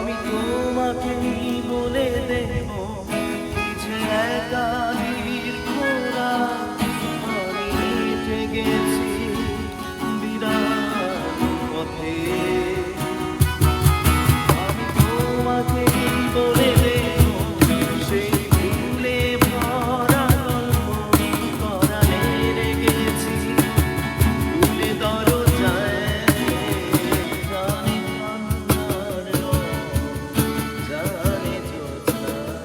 আমি তোমাকেই বলে দেব যে একা দীর্ঘ রাত আমি হেঁটে গেছি বিরাট পথে। আমি তোমাকেই বলে দেব সেই ফুলে ভরা গল্প পরাণে রেখেছি ফুলে দরজায় জানে কান্নার রং, জানে জ্যোৎস্নার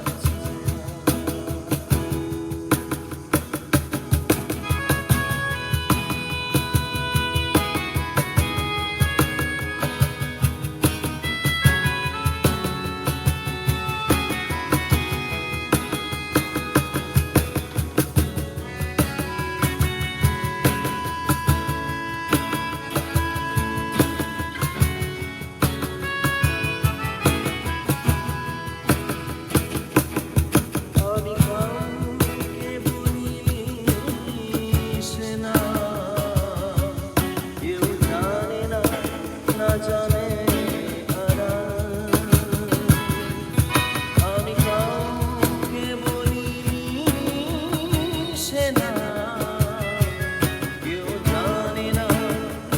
আমি কাউকে বলিনি সে না কেউ জানে না, না জানে আড়াল। আমি কাউকে বলিনি সে না কেউ জানে না,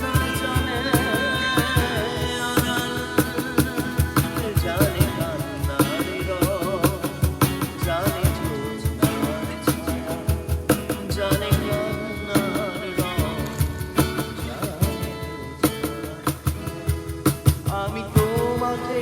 না জানে আড়াল। জানে কান্নার রং, জানে জ্যোৎস্নার ছায়া, জানে কান্নার রং, জানে জ্যোৎস্নার। আমি তোমাকে